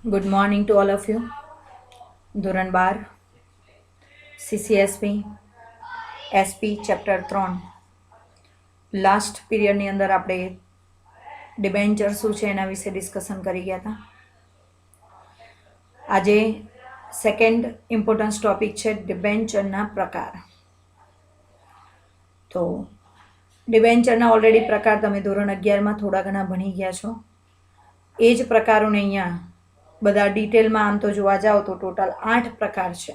Good morning to all of you. ધોરણ 12 CCSP SP chapter 3 last પીરિયડની અંદર આપણે debenture શું છે એના વિશે ડિસ્કશન કરી ગયા હતા. આજે સેકન્ડ ઇમ્પોર્ટન્સ ટોપિક છે ડિબેન્ચરના પ્રકાર. તો ડિબેન્ચરના ઓલરેડી પ્રકાર તમે ધોરણ 11માં થોડા ઘણા ભણી ગયા છો. એ જ પ્રકારોને અહીંયા બધા ડિટેલમાં આમ તો જોવા જાઓ તો ટોટલ 8 પ્રકાર છે.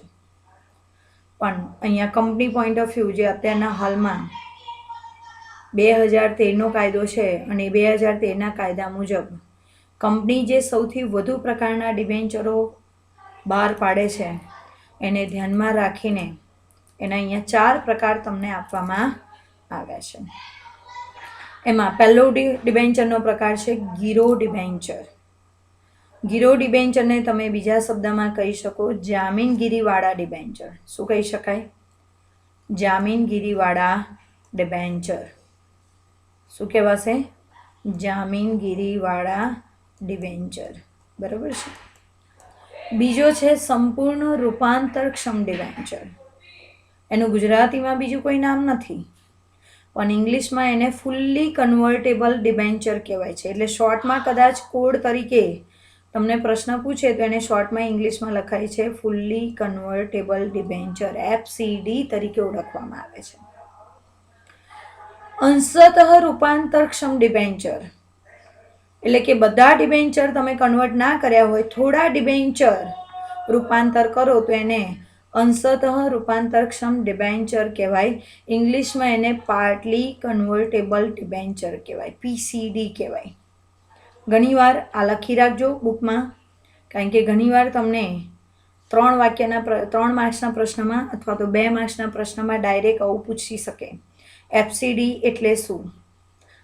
પણ અહીંયા કંપની પોઈન્ટ ઓફ વ્યૂ જે અત્યારના હાલમાં 2013નો કાયદો છે અને 2013ના કાયદા મુજબ કંપની જે સૌથી વધુ પ્રકારના ડિબેન્ચરો બહાર પાડે છે એને ધ્યાનમાં રાખીને એના અહીંયા 4 પ્રકાર તમને આપવામાં આવ્યા છે. એમાં પહેલો ડિબેન્ચરનો પ્રકાર છે ગીરો ડિબેન્ચર. ગીરો ડિબેન્ચરને તમે બીજા શબ્દમાં કહી શકો જામીનગીરીવાળા ડિબેન્ચર. શું કહી શકાય? જામીનગીરીવાળા ડિબેન્ચર. શું કહેવાશે? જામીનગીરીવાળા ડિબેન્ચર. બરાબર છે. બીજો છે સંપૂર્ણ રૂપાંતરક્ષમ ડિબેન્ચર. એનું ગુજરાતીમાં બીજું કોઈ નામ નથી, પણ ઇંગ્લિશમાં એને ફૂલ્લી કન્વર્ટેબલ ડિબેન્ચર કહેવાય છે. એટલે શોર્ટમાં કદાચ કોડ તરીકે તમને પ્રશ્ન પૂછે તો એને શોર્ટમાં ઇંગ્લિશમાં લખાય છે ફૂલ્લી કન્વર્ટેબલ ડિબેન્ચર, FCD તરીકે ઓળખવામાં આવે છે. અંશતઃ રૂપાંતરક્ષમ ડિબેન્ચર એટલે કે બધા ડિબેન્ચર તમે કન્વર્ટ ના કર્યા હોય, થોડા ડિબેન્ચર રૂપાંતર કરો તો એને અંશતઃ રૂપાંતરક્ષમ ડિબેન્ચર કહેવાય. ઇંગ્લિશમાં એને પાર્ટલી કન્વર્ટેબલ ડિબેન્ચર કહેવાય, PCD કહેવાય. ઘણીવાર આ લખી રાખજો બુકમાં, કારણ કે ઘણીવાર તમને 3 માર્ક્સના પ્રશ્નમાં અથવા તો 2 માર્ક્સના પ્રશ્નમાં ડાયરેક્ટ આવું પૂછી શકે, FCD એટલે શું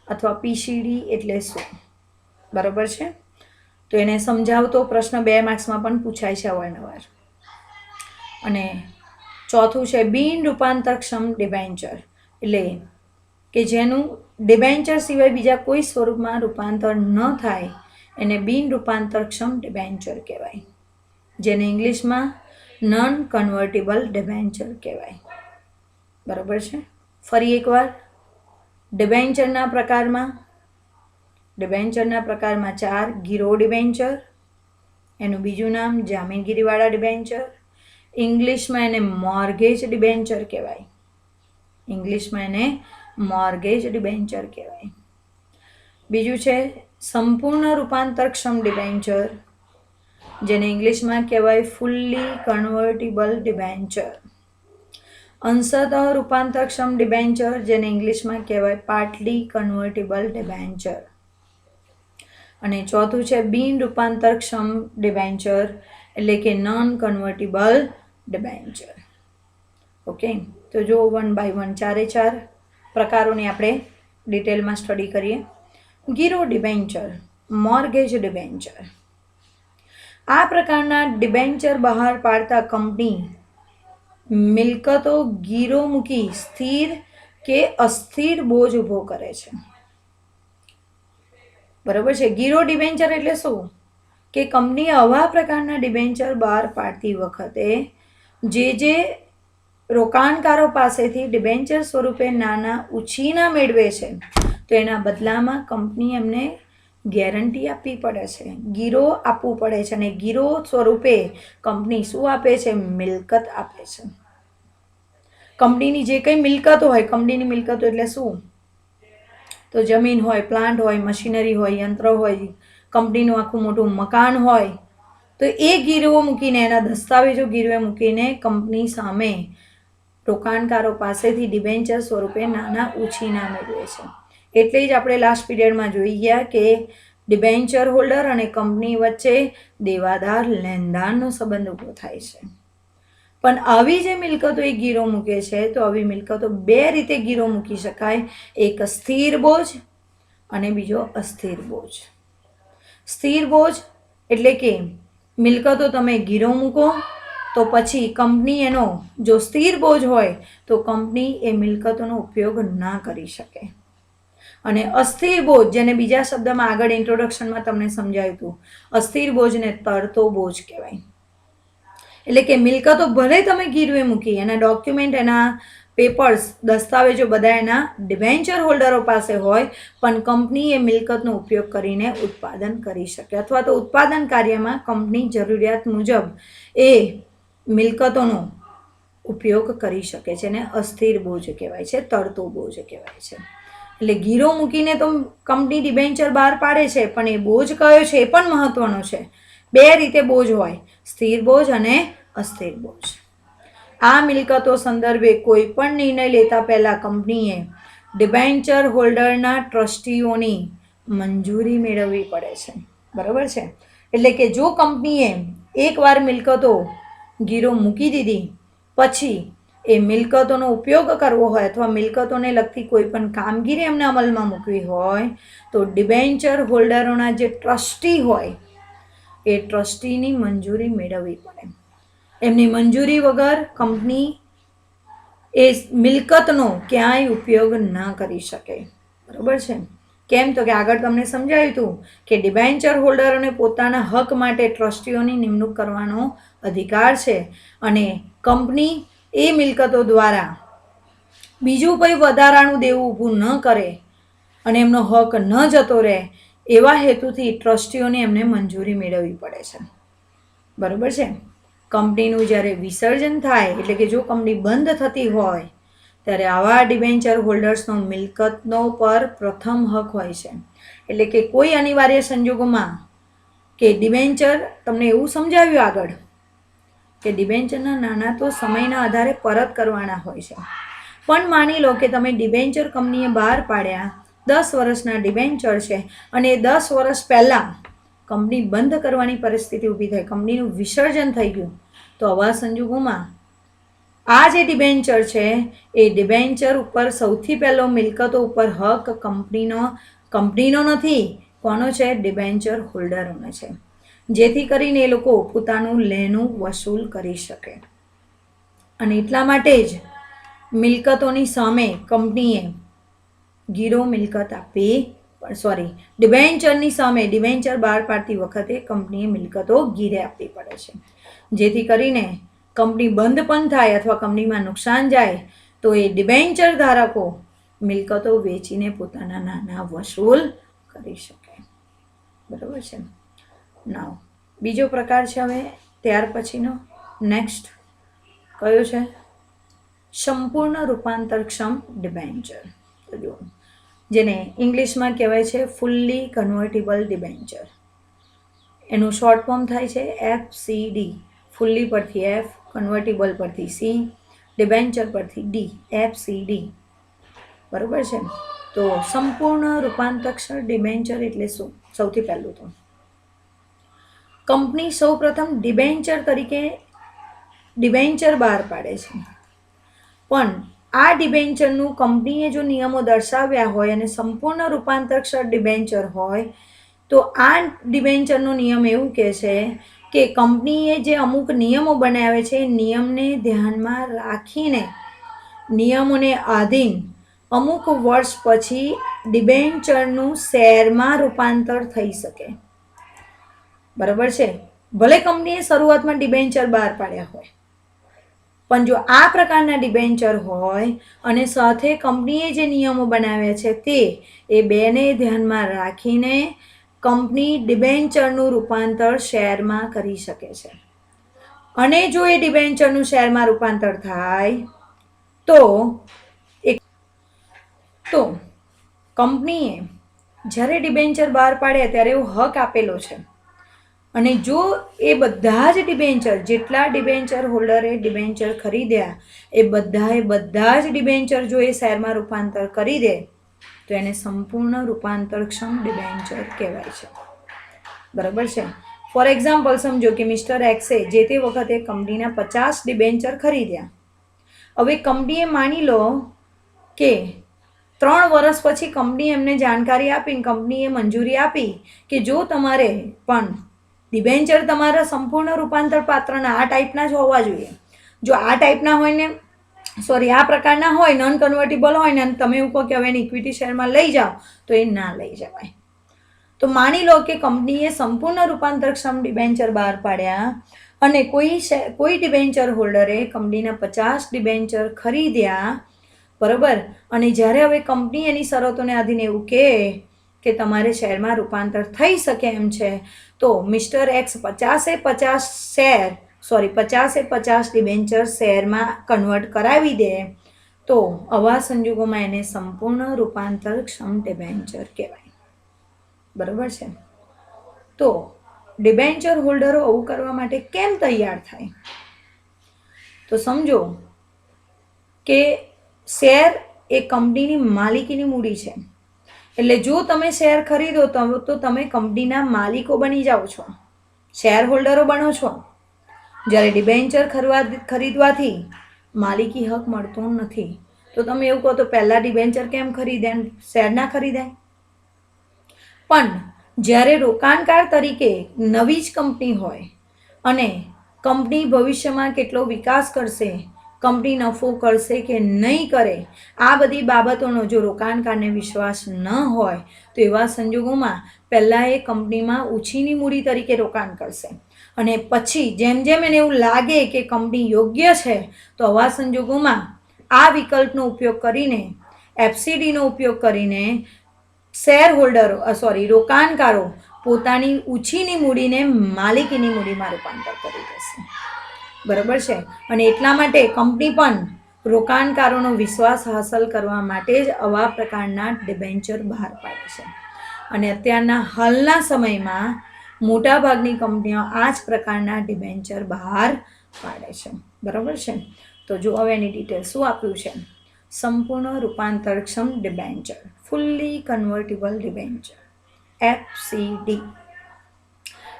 અથવા PCD એટલે શું. બરાબર છે. તો એને સમજાવતો પ્રશ્ન 2 માર્ક્સમાં પણ પૂછાય છે અવારનવાર. અને ચોથું છે બિન રૂપાંતરક્ષમ ડિબેન્ચર, એટલે કે જેનું ડિબેન્ચર સિવાય બીજા કોઈ સ્વરૂપમાં રૂપાંતર ન થાય એને બિન રૂપાંતરક્ષમ ડિબેન્ચર કહેવાય, જેને ઇંગ્લિશમાં નોન કન્વર્ટેબલ ડિબેન્ચર કહેવાય. બરાબર છે. ફરી એકવાર ડિબેન્ચરના પ્રકારમાં 4 ગીરો ડિબેન્ચર, એનું બીજું નામ જામીનગીરીવાળા ડિબેન્ચર, ઇંગ્લિશમાં એને મોર્ગેજ ડિબેન્ચર કહેવાય. બીજું છે સંપૂર્ણ રૂપાંતરક્ષમ ડિબેન્ચર, જેને ઇંગ્લિશમાં કહેવાય ફૂલ્લી કન્વર્ટેબલ ડિબેન્ચર. અંશતઃ રૂપાંતરક્ષમ ડિબેન્ચર, જેને ઇંગ્લિશમાં કહેવાય પાર્ટલી કન્વર્ટેબલ ડિબેન્ચર. અને ચોથું છે બિન રૂપાંતરક્ષમ ડિબેન્ચર, એટલે કે નોન કન્વર્ટેબલ ડિબેન્ચર. ઓકે, તો જો 1 by 1 4 પ્રકારોની આપણે ડિટેલમાં સ્ટડી કરીએ. ગીરો ડિબેન્ચર, મોર્ગેજ ડિબેન્ચર. આ પ્રકારના ડિબેન્ચર બહાર પાડતા કંપની મિલકતો ગીરો મૂકી સ્થિર કે અસ્થિર બોજ ઊભો કરે છે. બરાબર છે. ગીરો ડિબેન્ચર એટલે શું? કે કંપની આવા પ્રકારના ડિબેન્ચર બહાર પાડતી વખતે જે રોકાણકારો પાસેથી ડિબેન્ચર સ્વરૂપે નાના ઉછીના મેળવે છે, તો એના બદલામાં કંપની એમને ગેરંટી આપવી પડે છે, ગીરો આપવું પડે છે. અને ગીરો સ્વરૂપે કંપની શું આપે છે? મિલકત આપે છે. કંપનીની જે કંઈ મિલકતો હોય, કંપનીની મિલકતો એટલે શું? તો જમીન હોય, પ્લાન્ટ હોય, મશીનરી હોય, યંત્ર હોય, કંપનીનું આખું મોટું મકાન હોય, તો એ ગીરવો મૂકીને, એના દસ્તાવેજો ગીરવે મૂકીને કંપની સામે રોકાણકારો પાસેથી ડિબેન્ચર સ્વરૂપે નાના ઉછીના મેળવે છે. એટલે જ આપણે લાસ્ટ પીરિયડમાં જોઈ ગયા કે ડિબેન્ચર હોલ્ડર અને કંપની વચ્ચે દેવાદાર લેણદારનો સંબંધ ઊભો થાય છે. પણ આવી જે મિલકતો એ ગીરો મૂકે છે, તો આવી મિલકતો 2 રીતે ગીરો મૂકી શકાય. એક સ્થિર બોજ અને બીજો અસ્થિર બોજ. સ્થિર બોજ એટલે કે મિલકતો તમે ગીરો મૂકો તો પછી કંપની એનો જો સ્થિર બોજ હોય તો કંપની એ મિલકતોનો ઉપયોગ ના કરી શકે. અને અસ્થિર બોજ, જેને બીજા શબ્દમાં આગળ ઇન્ટ્રોડક્શનમાં તમને સમજાવ્યું હતું, અસ્થિર બોજને તરતો બોજ કહેવાય. એટલે કે મિલકતો ભલે તમે ગીરવે મૂકી, એના ડોક્યુમેન્ટ, એના પેપર્સ, દસ્તાવેજો બધા એના ડિબેન્ચર હોલ્ડરો પાસે હોય, પણ કંપની એ મિલકતનો ઉપયોગ કરીને ઉત્પાદન કરી શકે, અથવા તો ઉત્પાદન કાર્યમાં કંપની જરૂરિયાત મુજબ એ મિલકતોનો ઉપયોગ કરી શકે છે, અને અસ્થિર બોજ કહેવાય છે, તરતો બોજ કહેવાય છે. એટલે ગીરો મૂકીને તો કંપની ડિબેન્ચર બહાર પાડે છે, પણ એ બોજ કયો છે એ પણ મહત્વનો છે. બે રીતે બોજ હોય, સ્થિર બોજ અને અસ્થિર બોજ. આ મિલકતો સંદર્ભે કોઈ પણ નિર્ણય લેતા પહેલા કંપનીએ ડિબેન્ચર હોલ્ડરના ટ્રસ્ટીઓની મંજૂરી મેળવવી પડે છે. બરાબર છે? એટલે કે જો કંપનીએ એકવાર મિલકતો ગીરો મૂકી દીધી, પછી એ મિલકતોનો ઉપયોગ કરવો હોય અથવા મિલકતોને લગતી કોઈ પણ કામગીરી એમને અમલમાં મૂકવી હોય, તો ડિબેન્ચર હોલ્ડરોના જે ટ્રસ્ટી હોય એ ટ્રસ્ટીની મંજૂરી મેળવવી પડે. એમની મંજૂરી વગર કંપની એ મિલકતનો ક્યાંય ઉપયોગ ન કરી શકે. બરાબર છે? કેમ? તો કે આગળ તમને સમજાવ્યું હતું કે ડિબેન્ચર હોલ્ડરોને પોતાના હક માટે ટ્રસ્ટીઓની નિમણૂક કરવાનો અધિકાર છે, અને કંપની એ મિલકતો દ્વારા બીજું કંઈ વધારાનું દેવું ઊભું ન કરે અને એમનો હક ન જતો રહે, એવા હેતુથી ટ્રસ્ટીઓને એમને મંજૂરી મેળવવી પડે છે. બરાબર છે? કંપનીનું જ્યારે વિસર્જન થાય, એટલે કે જો કંપની બંધ થતી હોય, ત્યારે આવા ડિબેન્ચર હોલ્ડર્સનો મિલકતનો પર પ્રથમ હક હોય છે. એટલે કે કોઈ અનિવાર્ય સંજોગોમાં કે ડિબેન્ચર, તમને એવું સમજાવ્યું આગળ કે ડિબેન્ચરના નાણાં તો સમયના આધારે પરત કરવાના હોય છે, પણ માની લો કે તમે ડિબેન્ચર કંપનીએ બહાર પાડ્યા, 10 વર્ષના ડિબેન્ચર છે, અને 10 વર્ષ પહેલાં કંપની બંધ કરવાની પરિસ્થિતિ ઊભી થઈ, કંપનીનું વિસર્જન થઈ ગયું, તો આવા સંજોગોમાં આ જે ડિબેન્ચર છે એ ડિબેન્ચર ઉપર સૌથી પહેલો મિલકતો ઉપર હક કંપનીનો નથી. કોનો છે? ડિબેન્ચર હોલ્ડરોનો છે, જેથી કરીને એ લોકો પોતાનું લેણું વસૂલ કરી શકે. અને એટલા માટે જ મિલકતોની સામે કંપનીએ ગીરો મિલકત ડિબેન્ચરની સામે ડિબેન્ચર બહાર પાડતી વખતે કંપનીએ મિલકતો ગીરે આપવી પડે છે, જેથી કરીને કંપની બંધ પણ થાય અથવા કંપનીમાં નુકસાન જાય તો એ ડિબેન્ચર ધારકો મિલકતો વેચીને પોતાના નાણાં વસૂલ કરી શકે. બરાબર છે? નાવ બીજો પ્રકાર છે હવે ત્યાર પછીનો નેક્સ્ટ કયો છે? સંપૂર્ણ રૂપાંતરક્ષમ ડિબેન્ચર, જેને ઇંગ્લિશમાં કહેવાય છે ફુલ્લી કન્વર્ટિબલ ડિબેન્ચર. એનું શોર્ટ ફોર્મ થાય છે FCD. ફુલ્લી પરથી F, કન્વર્ટિબલ પરથી C, ડિબેન્ચર પરથી D, FCD. બરાબર છે? તો સંપૂર્ણ રૂપાંતરક્ષમ ડિબેન્ચર એટલે શું? સૌથી પહેલું તો કંપની સૌપ્રથમ ડિબેન્ચર તરીકે ડિબેન્ચર બહાર પાડે છે, પણ આ ડિબેન્ચરનું કંપનીએ જો નિયમો દર્શાવ્યા હોય અને સંપૂર્ણ રૂપાંતરક્ષમ ડિબેન્ચર હોય, તો આ ડિબેન્ચરનો નિયમ એવું કહે છે કે કંપનીએ જે અમુક નિયમો બનાવે છે, નિયમને ધ્યાનમાં રાખીને નિયમોને આધીન અમુક વર્ષ પછી ડિબેન્ચરનું શેરમાં રૂપાંતર થઈ શકે. બરાબર છે? ભલે કંપનીએ શરૂઆતમાં ડિબેન્ચર બહાર પાડ્યા હોય, પણ જો આ પ્રકારના ડિબેન્ચર હોય અને સાથે કંપનીએ જે નિયમો બનાવ્યા છે તે એ બેને ધ્યાનમાં રાખીને કંપની ડિબેન્ચરનું રૂપાંતર શેરમાં કરી શકે છે. અને જો એ ડિબેન્ચરનું શેરમાં રૂપાંતર થાય તો કંપનીએ જ્યારે ડિબેન્ચર બહાર પાડ્યા ત્યારે એવો હક આપેલો છે, અને જો એ બધા જ ડિબેન્ચર, જેટલા ડિબેન્ચર હોલ્ડરે ડિબેન્ચર ખરીદ્યા, એ બધા જ ડિબેન્ચર જો એ શેરમાં રૂપાંતર કરી દે, તો એને સંપૂર્ણ રૂપાંતરક્ષમ ડિબેન્ચર કહેવાય છે. બરાબર છે? ફોર એક્ઝામ્પલ સમજો કે મિસ્ટર એક્સે જે તે વખતે કંપનીના 50 ડિબેન્ચર ખરીદ્યા. હવે કંપનીએ માની લો કે 3 વર્ષ પછી કંપનીએ એમને જાણકારી આપી, કંપનીએ મંજૂરી આપી કે જો તમારે પણ ડિબેન્ચર તમારા સંપૂર્ણ રૂપાંતર પાત્રના આ ટાઈપના જ હોવા જોઈએ. જો આ ટાઈપના હોય ને સોરી આ પ્રકારના હોય, નોન કન્વર્ટેબલ હોય ને, અને તમે એવું કહો કે હવે એને ઇક્વિટી શેરમાં લઈ જાઓ, તો એ ના લઈ જવાય. તો માની લો કે કંપનીએ સંપૂર્ણ રૂપાંતરક્ષમ ડિબેન્ચર બહાર પાડ્યા અને કોઈ ડિબેન્ચર હોલ્ડરે કંપનીના 50 ડિબેન્ચર ખરીદ્યા, બરોબર, અને જ્યારે હવે કંપની એની શરતોને આધીન એવું કે તમારે શેરમાં રૂપાંતર થઈ શકે એમ છે, તો મિસ્ટર એક્સ 50 ડિબેન્ચર શેરમાં કન્વર્ટ કરાવી દે, તો આવા સંજોગોમાં એને સંપૂર્ણ રૂપાંતરક્ષમ ડિબેન્ચર કહેવાય. બરોબર છે. તો ડિબેન્ચર હોલ્ડરો આવું કરવા માટે કેમ તૈયાર થાય? તો સમજો કે શેર એ કંપનીની માલિકીની મૂડી છે. એટલે જો તમે શેર ખરીદો તો તમે કંપનીના માલિકો બની જાઓ છો, શેર હોલ્ડરો બનો છો. જ્યારે ડિબેન્ચર ખરીદવાથી માલિકી હક મળતો નથી. તો તમે એવું કહો તો પહેલાં ડિબેન્ચર કેમ ખરીદ્યા, શેર ના ખરીદાય? પણ જ્યારે રોકાણકાર તરીકે નવી જ કંપની હોય અને કંપની ભવિષ્યમાં કેટલો વિકાસ કરશે, કંપની નફો કરશે કે નહીં કરે, આ બધી બાબતોનો જો રોકાણકારને વિશ્વાસ ન હોય, તો એવા સંજોગોમાં પહેલાં એ કંપનીમાં ઓછીની મૂડી તરીકે રોકાણ કરશે, અને પછી જેમ જેમ એને એવું લાગે કે કંપની યોગ્ય છે, તો આવા સંજોગોમાં આ વિકલ્પનો ઉપયોગ કરીને, એફસીડીનો ઉપયોગ કરીને રોકાણકારો પોતાની ઓછીની મૂડીને માલિકીની મૂડીમાં રૂપાંતર કરી દેશે. બરાબર છે. અને એટલા માટે કંપની પણ રોકાણકારોનો વિશ્વાસ હાંસલ કરવા માટે જ આવા પ્રકારના ડિબેન્ચર બહાર પાડે છે. અને અત્યારના હાલના સમયમાં મોટાભાગની કંપનીઓ આ જ પ્રકારના ડિબેન્ચર બહાર પાડે છે. બરાબર છે. તો જો હવે એની ડિટેલ શું આપ્યું છે? સંપૂર્ણ રૂપાંતરક્ષમ debenture, fully convertible debenture, FCD.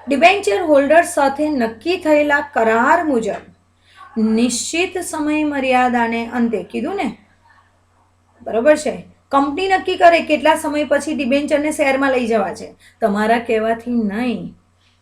Debenture holder સાથે નક્કી થયેલા કરાર મુજબ નિશ્ચિત સમય મર્યાદાને અંતે, કીધું ને, બરાબર છે, કંપની નક્કી કરે કેટલા સમય પછી ડિબેન્ચરને શેરમાં લઈ જવા છે, તમારા કહેવાથી નહીં.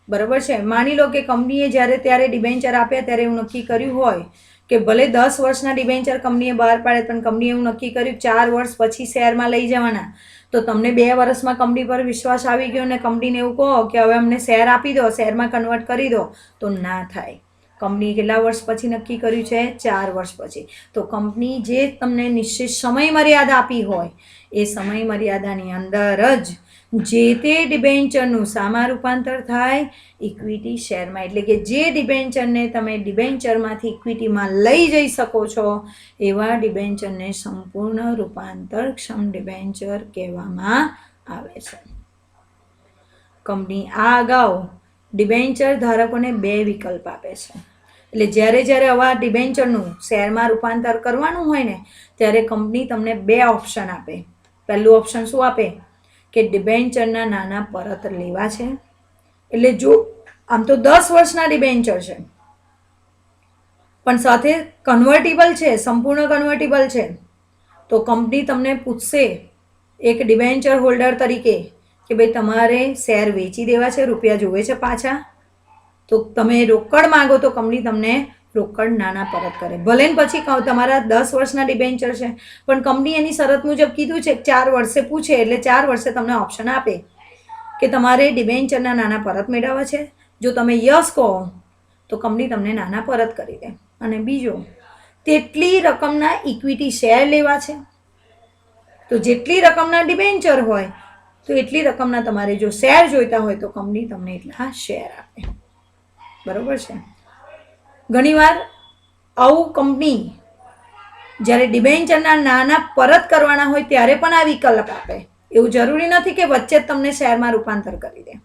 બરાબર છે. માની લો કે કંપનીએ જ્યારે ત્યારે ડિબેન્ચર આપ્યા ત્યારે એવું નક્કી કર્યું હોય કે ભલે 10 વર્ષના ડિબેન્ચર કંપનીએ બહાર પાડે, પણ કંપનીએ એવું નક્કી કર્યું 4 વર્ષ પછી શેરમાં લઈ જવાના, તો તમને 2 વર્ષમાં કંપની પર વિશ્વાસ આવી ગયો અને કંપનીને એવું કહો કે હવે અમને શેર આપી દો, શેરમાં કન્વર્ટ કરી દો, તો ના થાય. કંપનીએ કેટલા વર્ષ પછી નક્કી કર્યું છે? 4 વર્ષ પછી. તો કંપની જે તમને નિશ્ચિત સમય મર્યાદા આપી હોય, એ સમય મર્યાદાની અંદર જ જે તે ડિબેન્ચરનું શામાં રૂપાંતર થાય? ઇક્વિટી શેરમાં. એટલે કે જે ડિબેન્ચરને તમે ડિબેન્ચરમાંથી ઇક્વિટીમાં લઈ જઈ શકો છો, એવા ડિબેન્ચરને સંપૂર્ણ રૂપાંતરક્ષમ ડિબેન્ચર કહેવામાં આવે છે. કંપની આ અગાઉ ડિબેન્ચર ધારકોને 2 વિકલ્પ આપે છે. એટલે જ્યારે આવા ડિબેન્ચરનું શેરમાં રૂપાંતર કરવાનું હોય ને, ત્યારે કંપની તમને 2 ઓપ્શન આપે. પહેલું ઓપ્શન શું આપે? કે ડિબેન્ચરના નાના પરત લેવા છે. એટલે જો આમ તો 10 વર્ષના ડિબેન્ચર છે, પણ સાથે કન્વર્ટેબલ છે, સંપૂર્ણ કન્વર્ટેબલ છે, તો કંપની તમને પૂછશે એક ડિબેન્ચર હોલ્ડર તરીકે કે ભાઈ તમારે શેર વેચી દેવા છે, રૂપિયા જોવે છે પાછા, તો તમે રોકડ માંગો તો કંપની તમને રોકડ નાના પરત કરે. ભલે ને પછી તમારા 10 વર્ષના ડિબેન્ચર છે, પણ કંપની એની શરત મુજબ કીધું છે 4 વર્ષે પૂછે, એટલે 4 વર્ષે તમને ઓપ્શન આપે કે તમારે ડિબેન્ચરના નાના પરત મેળવવા છે. જો તમે યસ કહો તો કંપની તમને નાના પરત કરી દે. અને બીજો, તેટલી રકમના ઇક્વિટી શેર લેવા છે, તો જેટલી રકમના ડિબેન્ચર હોય તો એટલી રકમના તમારે જો શેર જોઈતા હોય તો કંપની તમને એટલા શેર આપે. બરાબર છે. ઘણીવાર આવું કંપની જ્યારે ડિબેન્ચરના નાના પરત કરવાના હોય ત્યારે પણ આ વિકલ્પ આપે. એવું જરૂરી નથી કે વચ્ચે જ તમને શેરમાં રૂપાંતર કરી દે.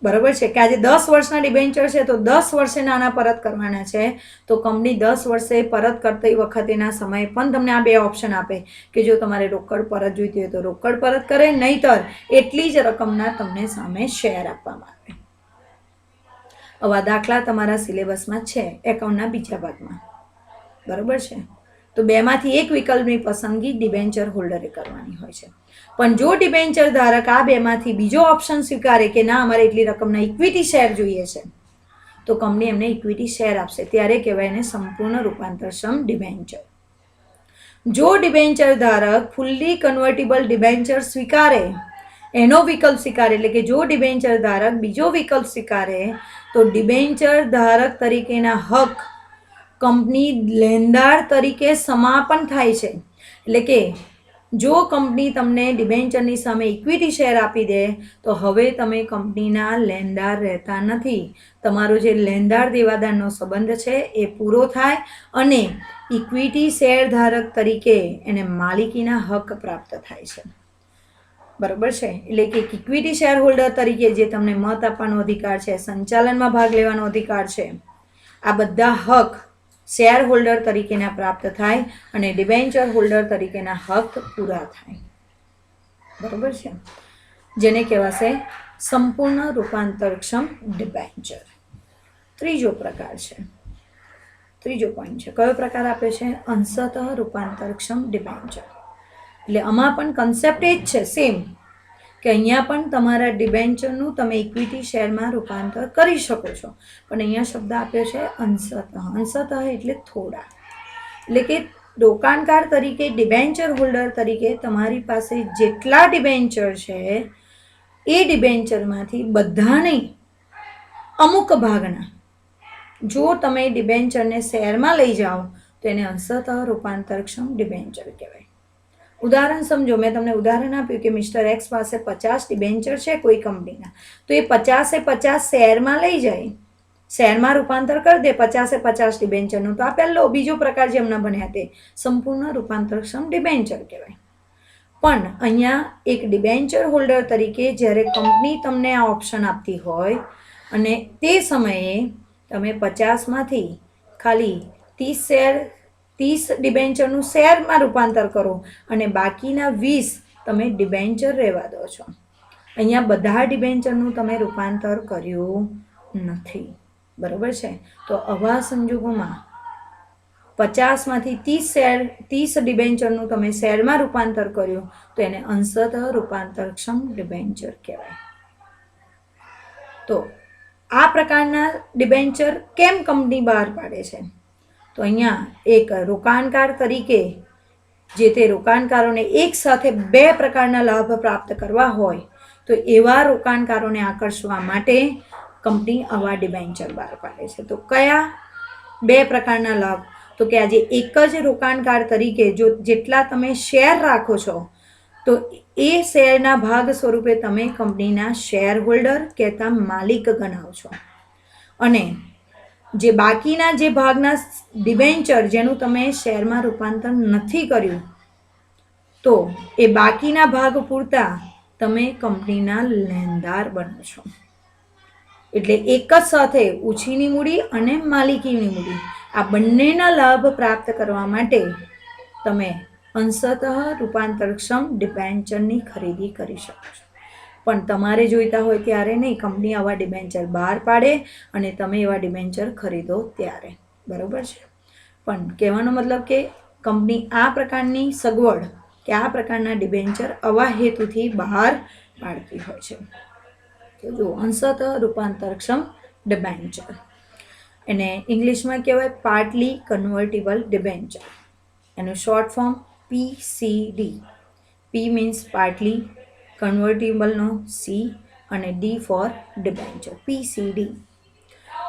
બરાબર છે. કે આજે 10 વર્ષના ડિબેન્ચર છે તો 10 વર્ષે નાના પરત કરવાના છે, તો કંપની 10 વર્ષે પરત કરતી વખતેના સમયે પણ તમને આ 2 ઓપ્શન આપે કે જો તમારે રોકડ પરત જોઈતી હોય તો રોકડ પરત કરે, નહીતર એટલી જ રકમના તમને સામે શેર આપવામાં આવે. આવા દાખલા તમારા સિલેબસમાં છે એકાઉન્ટના બીજા ભાગમાં. બરાબર છે. તો 2માંથી એક વિકલ્પની પસંદગી ડિબેન્ચર હોલ્ડરે કરવાની હોય છે. પણ જો ડિબેન્ચર ધારક આ 2માંથી બીજો ઓપ્શન સ્વીકારે કે ના અમારે એટલી રકમના ઇક્વિટી શેર જોઈએ છે, તો કંપની એમને ઇક્વિટી શેર આપશે, ત્યારે કહેવાય એને સંપૂર્ણ રૂપાંતરક્ષમ ડિબેન્ચર. જો ડિબેન્ચર ધારક ફુલ્લી કન્વર્ટિબલ ડિબેન્ચર સ્વીકારે, એનો વિકલ્પ સ્વીકારે, એટલે કે જો ડિબેન્ચર ધારક બીજો વિકલ્પ સ્વીકારે તો ડિબેન્ચર ધારક તરીકેના હક કંપની લેણદાર તરીકે સમાપન થાય છે. એટલે કે જો કંપની તમને ડિબેન્ચરની સામે ઇક્વિટી શેર આપી દે તો હવે તમે કંપનીના લેણદાર રહેતા નથી. તમારો જે લેણદાર દેવાદારનો સંબંધ છે એ પૂરો થાય અને ઇક્વિટી શેર ધારક તરીકે એને માલિકીના હક પ્રાપ્ત થાય છે. બરોબર છે. એટલે કે ઇક્વિટી શેર હોલ્ડર તરીકે જે તમને મત આપવાનો અધિકાર છે, સંચાલનમાં ભાગ લેવાનો અધિકાર છે, આ બધા હક શેર હોલ્ડર તરીકેના પ્રાપ્ત થાય અને ડિબેન્ચર હોલ્ડર તરીકેના હક પૂરા થાય. બરોબર છે, જેને કહેવાશે સંપૂર્ણ રૂપાંતરક્ષમ ડિબેન્ચર. ત્રીજો પ્રકાર છે, ત્રીજો પોઈન્ટ છે, કયો પ્રકાર આપે છે? અંશતઃ રૂપાંતરક્ષમ ડિબેન્ચર. એટલે આમાં પણ કન્સેપ્ટ એ જ છે, સેમ, કે અહીંયા પણ તમારા ડિબેન્ચરનું તમે ઇક્વિટી શેરમાં રૂપાંતર કરી શકો છો, પણ અહીંયા શબ્દ આપ્યો છે અંશતઃ. અંશતઃ એટલે થોડા. એટલે કે રોકાણકાર તરીકે ડિબેન્ચર હોલ્ડર તરીકે તમારી પાસે જેટલા ડિબેન્ચર છે એ ડિબેન્ચરમાંથી બધા નહીં, અમુક ભાગના જો તમે ડિબેન્ચરને શેરમાં લઈ જાઓ તો એને અંશતઃ રૂપાંતરક્ષમ ડિબેન્ચર કહેવાય. ઉદાહરણ સમજો, મેં તમને ઉદાહરણ આપ્યું કે મિસ્ટર એક્સ પાસે 50 ડિબેન્ચર છે કોઈ કંપનીના, તો એ 50 શેરમાં લઈ જાય, શેરમાં રૂપાંતર કરી દે 50 ડિબેન્ચરનું, તો આ પહેલો. બીજો પ્રકાર જે હમણાં ભણ્યા તે સંપૂર્ણ રૂપાંતરક્ષમ ડિબેન્ચર કહેવાય. પણ અહીંયા એક ડિબેન્ચર હોલ્ડર તરીકે જ્યારે કંપની તમને આ ઓપ્શન આપતી હોય અને તે સમયે તમે 50માંથી ખાલી 30 ડિબેન્ચરનું શેરમાં રૂપાંતર કરો અને બાકીના 20 તમે ડિબેન્ચર રહેવા દો છો. અહીંયા બધા ડિબેન્ચરનું તમે રૂપાંતર કર્યું નથી. બરાબર છે. તો આવા સંજોગોમાં 50માંથી 30 ડિબેન્ચરનું તમે શેરમાં રૂપાંતર કર્યું તો એને અંશતઃ રૂપાંતરક્ષમ ડિબેન્ચર કહેવાય. તો આ પ્રકારના ડિબેન્ચર કેમ કંપની બહાર પાડે છે? તો અહીંયા એક રોકાણકાર તરીકે જે તે રોકાણકારોને એક સાથે 2 પ્રકારના લાભ પ્રાપ્ત કરવા હોય તો એવા રોકાણકારોને આકર્ષવા માટે કંપની આવા ડિબેન્ચર બહાર પાડે છે. તો કયા 2 પ્રકારના લાભ? તો કે આજે એક જ રોકાણકાર તરીકે જો જેટલા તમે શેર રાખો છો તો એ શેરના ભાગ સ્વરૂપે તમે કંપનીના શેર હોલ્ડર કહેતા માલિક ગણાવ છો, અને જે બાકીના જે ભાગના ડિબેન્ચર જેનું તમે શેરમાં રૂપાંતર નથી કર્યું તો એ બાકીના ભાગ પૂરતા તમે કંપનીના લેણદાર બનો છો. એટલે એક જ સાથે ઓછીની મૂડી અને માલિકીની મૂડી આ બંનેના લાભ પ્રાપ્ત કરવા માટે તમે અંશતઃ રૂપાંતરક્ષમ ડિબેન્ચરની ખરીદી કરી શકો છો. પણ તમારે જોઈતા હોય ત્યારે નહીં, કંપની આવા ડિબેન્ચર બહાર પાડે અને તમે એવા ડિબેન્ચર ખરીદો ત્યારે. બરાબર છે. પણ કહેવાનો મતલબ કે કંપની આ પ્રકારની સગવડ કે આ પ્રકારના ડિબેન્ચર આવા હેતુથી બહાર પાડતી હોય છે. તો જો અંશતઃ રૂપાંતરક્ષમ ડિબેન્ચર, એને ઇંગ્લિશમાં કહેવાય પાર્ટલી કન્વર્ટિબલ ડિબેન્ચર. એનું short form PCD. P means partly, કન્વર્ટિબલનો C અને D ફોર ડિબેન્ચર, PCD.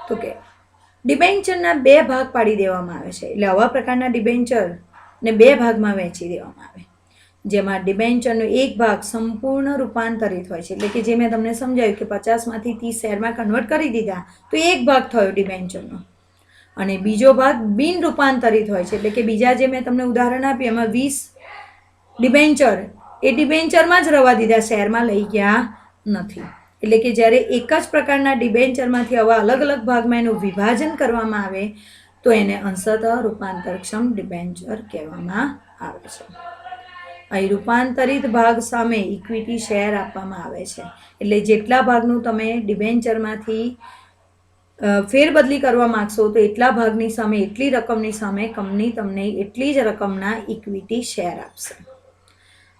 તો કે ડિબેન્ચરના 2 ભાગ પાડી દેવામાં આવે છે. એટલે આવા પ્રકારના ડિબેન્ચરને 2 ભાગમાં વહેંચી દેવામાં આવે, જેમાં ડિબેન્ચરનો એક ભાગ સંપૂર્ણ રૂપાંતરિત હોય છે. એટલે કે જે મેં તમને સમજાવ્યું કે 50માંથી 30 શેરમાં કન્વર્ટ કરી દીધા તો એક ભાગ થયો ડિબેન્ચરનો, અને બીજો ભાગ બિન રૂપાંતરિત હોય છે. એટલે કે બીજા જે મેં તમને ઉદાહરણ આપ્યું એમાં 20 ડિબેન્ચર એ ડિબેન્ચરમાં જ રવા દીધા, શેરમાં લઈ ગયા નથી. એટલે કે જ્યારે એક જ પ્રકારના ડિબેન્ચરમાંથી આવા અલગ અલગ ભાગમાં એનું વિભાજન કરવામાં આવે તો એને અંશતઃ રૂપાંતરક્ષમ ડિબેન્ચર કહેવામાં આવે છે. અહીં રૂપાંતરિત ભાગ સામે ઇક્વિટી શેર આપવામાં આવે છે. એટલે જેટલા ભાગનું તમે ડિબેન્ચરમાંથી ફેરબદલી કરવા માગશો તો એટલા ભાગની સામે, એટલી રકમની સામે કંપની તમને એટલી જ રકમના ઇક્વિટી શેર આપશે,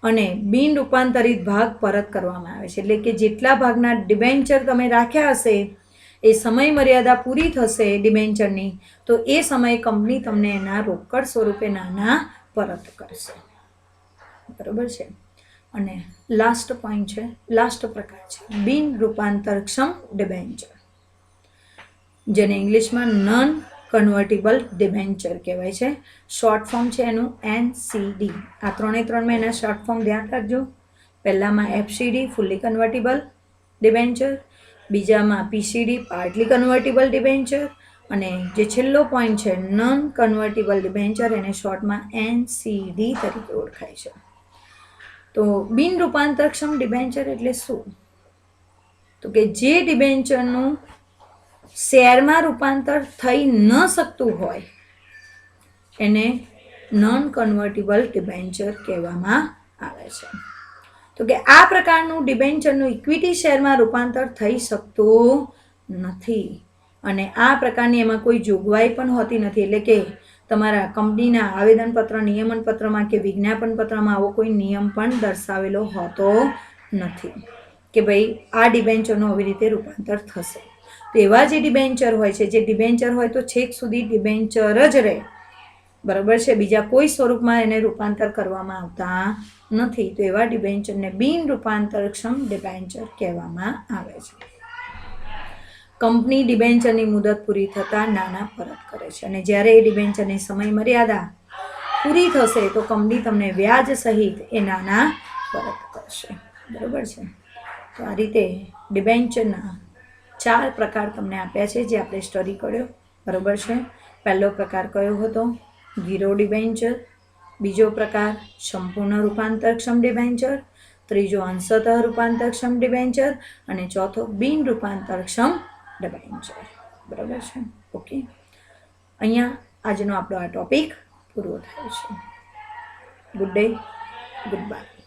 અને બિન રૂપાંતરિત ભાગ પરત કરવામાં આવે છે. એટલે કે જેટલા ભાગના ડિબેન્ચર તમે રાખ્યા હશે એ સમય મર્યાદા પૂરી થશે ડિબેન્ચરની તો એ સમયે કંપની તમને એના રોકડ સ્વરૂપે નાણાં પરત કરશે. બરોબર છે. અને લાસ્ટ પોઈન્ટ છે, લાસ્ટ પ્રકાર છે બિન રૂપાંતરક્ષમ ડિબેન્ચર, જેને ઇંગ્લિશમાં નોન કન્વર્ટિબલ ડિબેન્ચર કહેવાય છે. શોર્ટ ફોર્મ છે એનું NCD. આ ત્રણમાં એના શોર્ટ ફોર્મ ધ્યાન રાખજો. પહેલામાં FCD ફુલ્લી કન્વર્ટિબલ ડિબેન્ચર, બીજામાં PCD પાર્ટલી કન્વર્ટિબલ ડિબેન્ચર, અને જે છેલ્લો પોઈન્ટ છે નોન કન્વર્ટિબલ ડિબેન્ચર, એને શોર્ટમાં NCD તરીકે ઓળખાય છે. તો બિન રૂપાંતરક્ષમ ડિબેન્ચર એટલે શું? તો કે જે ડિબેન્ચરનું શેરમાં રૂપાંતર થઈ ન શકતું હોય એને નોન કન્વર્ટિબલ ડિબેન્ચર કહેવામાં આવે છે. તો કે આ પ્રકારનું ડિબેન્ચરનું ઇક્વિટી શેરમાં રૂપાંતર થઈ શકતું નથી અને આ પ્રકારની એમાં કોઈ જોગવાઈ પણ હોતી નથી. એટલે કે તમારા કંપનીના આવેદનપત્ર, નિયમનપત્રમાં કે વિજ્ઞાપન પત્રમાં આવો કોઈ નિયમ પણ દર્શાવેલો હોતો નથી કે ભાઈ આ ડિબેન્ચરનું આવી રીતે રૂપાંતર થશે. તો એવા જે ડિબેન્ચર હોય છે, જે ડિબેન્ચર હોય તો છેક સુધી ડિબેન્ચર જ રહે, બરાબર છે, બીજા કોઈ સ્વરૂપમાં એને રૂપાંતર કરવામાં આવતા નથી. તો એવા ડિબેન્ચરને બિન રૂપાંતરક્ષમ ડિબેન્ચર કહેવામાં આવે છે. કંપની ડિબેન્ચરની મુદત પૂરી થતાં નાણાં પરત કરે છે અને જ્યારે એ ડિબેન્ચરની સમય મર્યાદા પૂરી થશે તો કંપની તમને વ્યાજ સહિત એ નાણાં પરત કરશે. બરાબર છે. તો આ રીતે ડિબેન્ચરના 4 પ્રકાર તમને આપ્યા છે જે આપણે સ્ટડી કર્યો. બરાબર છે. પહેલો પ્રકાર કયો હતો? ગીરો ડિબેન્ચર. બીજો પ્રકાર સંપૂર્ણ રૂપાંતરક્ષમ ડિબેન્ચર. ત્રીજો અંશતઃ રૂપાંતરક્ષમ ડિબેન્ચર અને ચોથો બિન રૂપાંતરક્ષમ ડિબેન્ચર. બરાબર છે. ઓકે, અહીંયા આજનો આપણો આ ટોપિક પૂરો થાય છે. Good day, good bye.